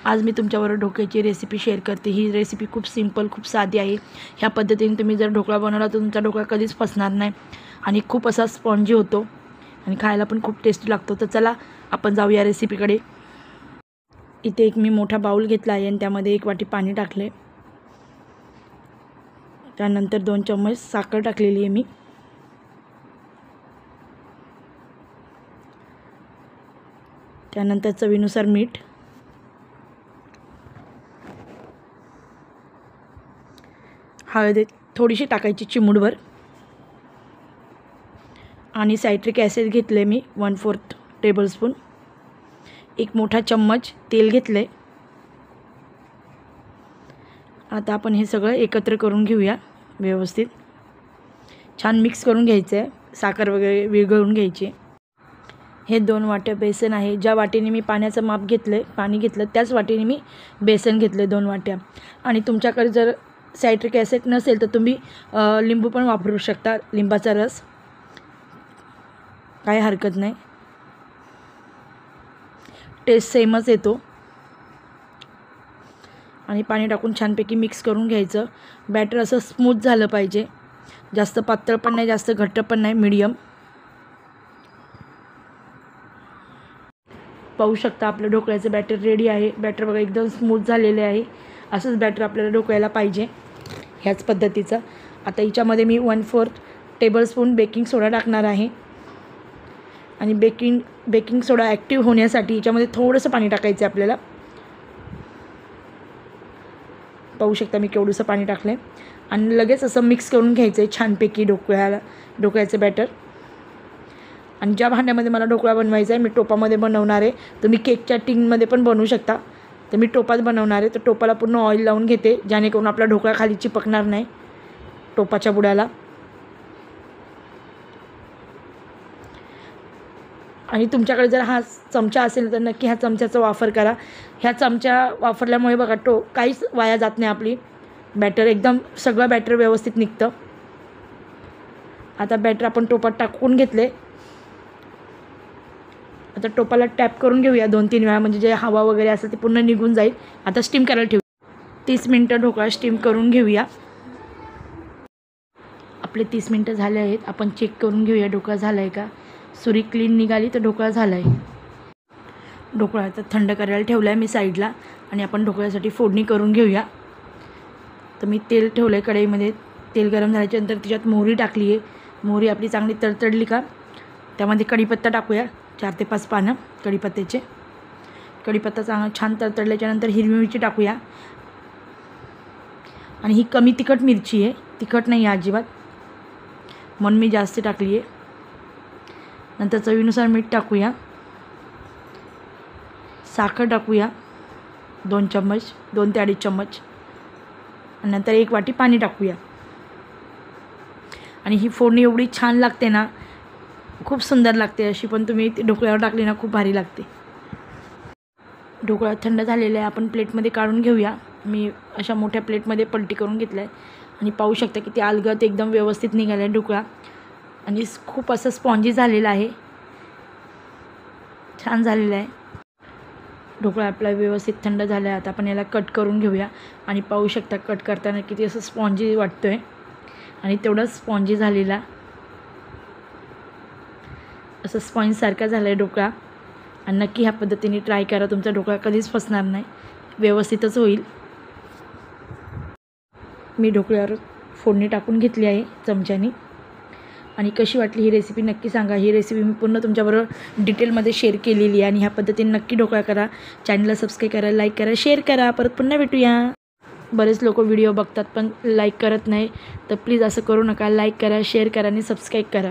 आज मी तुमच्याबरोबर ढोकळ्याची recipe share करते। ही रेसिपी खूप सिंपल, खूप साधी आहे। ह्या पद्धतीने तुम्ही जर ढोकळा बनवला तर तुमचा ढोकळा कधीच फसणार नाही आणि खूप असा स्पॉन्जी होतो आणि खायला पण खूप टेस्टी लागतो। तर चला आपण जाऊया रेसिपीकडे। इथे एक मी मोठा बाउल घेतला आहे आणि त्यामध्ये 1 वाटी पाणी टाकले। त्यानंतर 2 चम्मच साखर टाकलेली आहे मी। त्यानंतर चवीनुसार मीठ, हळद थोडीशी टाकायची चिमूटभर आणि सायट्रिक ॲसिड घेतले मी 1/4 टेबलस्पून। एक मोठा चम्मच तेल घेतले। आता आपण हे सगळं एकत्र करून घेऊया। व्यवस्थित छान मिक्स करून घ्यायचं आहे। साखर वगैरे विरघळून घ्यायची। हे 2 वाट्या बेसन आहे। ज्या वाटीने मी पाण्याचं माप घेतलं, पाणी घेतलं त्याच वाटीने मी बेसन घेतले 2 वाट्या। आणि तुमच्याकडे जर सायट्रिक ॲसिड नसेल तर तुम्ही लिंबू पण वापरू शकता, लिंबाचा रस, काही हरकत नाही, टेस्ट सेमच येतो। आणि पाणी टाकून छानपैकी मिक्स करून घ्यायचं। बॅटर असं स्मूथ झालं पाहिजे, जास्त पातळ पण नाही, जास्त घट्ट पण नाही, मीडियम। पाहू शकता आपलं ढोकळ्याचं बॅटर रेडी आहे। बॅटर बघा एकदम स्मूथ झालेले आहे। असंच बॅटर आपल्याला ढोकळ्याला पाहिजे, ह्याच पद्धतीचं। आता याच्यामध्ये मी 1/4 टेबलस्पून बेकिंग सोडा टाकणार आहे आणि बेकिंग सोडा ॲक्टिव्ह होण्यासाठी याच्यामध्ये थोडंसं पाणी टाकायचं आहे आपल्याला। पाहू शकता मी केवढंसं पाणी टाकलं आहे आणि लगेच असं मिक्स करून घ्यायचं आहे छानपैकी ढोकळ्याचं बॅटर। आणि ज्या भांड्यामध्ये मला ढोकळा बनवायचा आहे, मी टोपामध्ये बनवणार आहे। तुम्ही केकच्या टिनमध्ये पण बनवू शकता, तर मी टोपात बनवणार आहे। तर टोपाला पूर्ण ऑइल लावून घेते, जेणेकरून आपला ढोकळा खाली चिपकणार नाही टोपाच्या बुडाला। आणि तुमच्याकडे जर हा चमचा असेल तर नक्की ह्या चमच्याचा वापर करा। ह्या चमचा वापरल्यामुळे बघा काहीच वाया जात नाही, आपली बॅटर एकदम सगळं बॅटर व्यवस्थित निघतं। आता बॅटर आपण टोपात टाकून घेतले। आता टोपाला टॅप करून घेऊया 2-3 वेळा, म्हणजे जे हवा वगैरे असेल ते पूर्ण निघून जाईल। आता स्टीम करायला ठेवू। 30 मिनटं ढोकळा स्टीम करून घेऊया। आपले 30 मिनटं झाले आहेत। आपण चेक करून घेऊया ढोकळा झाला आहे का। सुरी क्लीन निघाली तर ढोकळा झाला आहे। ढोकळा आता थंड करायला ठेवला आहे मी साईडला आणि आपण ढोकळ्यासाठी फोडणी करून घेऊया। तर मी तेल ठेवलं आहे कढईमध्ये। तेल गरम झाल्याच्यानंतर त्याच्यात मोहरी टाकली आहे। मोहरी आपली चांगली तडतडली का त्यामध्ये कढीपत्ता टाकूया, 4 ते 5 पानं कढीपत्त्याचे। कढीपत्ता चांगला छान तडतडल्याच्यानंतर हिरवी मिरची टाकूया। आणि ही कमी तिखट मिरची आहे, तिखट नाही आहे अजिबात, म्हणून मी जास्त टाकली आहे। नंतर चवीनुसार मीठ टाकूया, साखर टाकूया 2 चम्मच, 2 ते 2.5 चम्मच, आणि नंतर 1 वाटी पाणी टाकूया। आणि ही फोडणी एवढी छान लागते ना, खूप सुंदर लागते अशी, पण तुम्ही ढोकळ्यावर टाकली ना खूप भारी लागते। ढोकळा थंड झालेला आहे, आपण प्लेटमध्ये काढून घेऊया। मी अशा मोठ्या प्लेटमध्ये पलटी करून घेतलं आहे आणि पाहू शकता की ते अलगद एकदम व्यवस्थित निघाला आहे ढोकळा आणि खूप असं स्पॉन्जी झालेला आहे, छान झालेला आहे। ढोकळा आपला व्यवस्थित थंड झाला आहे। आता आपण याला कट करून घेऊया आणि पाहू शकता कट करताना किती असं स्पॉन्जी वाटतो आहे आणि तेवढाच स्पॉन्जी झालेला, असं स्पॉन्जसारखा झाला आहे ढोकळा। आणि नक्की ह्या पद्धतीने ट्राय करा, तुमचा ढोकळा कधीच फसणार नाही, व्यवस्थितच होईल। मी ढोकळ्यावर फोडणी टाकून घेतली आहे चमच्याने। आणि कशी वाटली ही रेसिपी नक्की सांगा। ही रेसिपी मी पूर्ण तुमच्याबरोबर डिटेलमध्ये शेअर केलेली आहे आणि ह्या पद्धतीने नक्की ढोकळा करा। चॅनलला सबस्क्राईब करा, लाईक करा, शेअर करा। परत पुन्हा भेटूया। बरेच लोक व्हिडिओ बघतात पण लाईक करत नाही, तर प्लीज असं करू नका। लाईक करा, शेअर करा आणि सबस्क्राईब करा।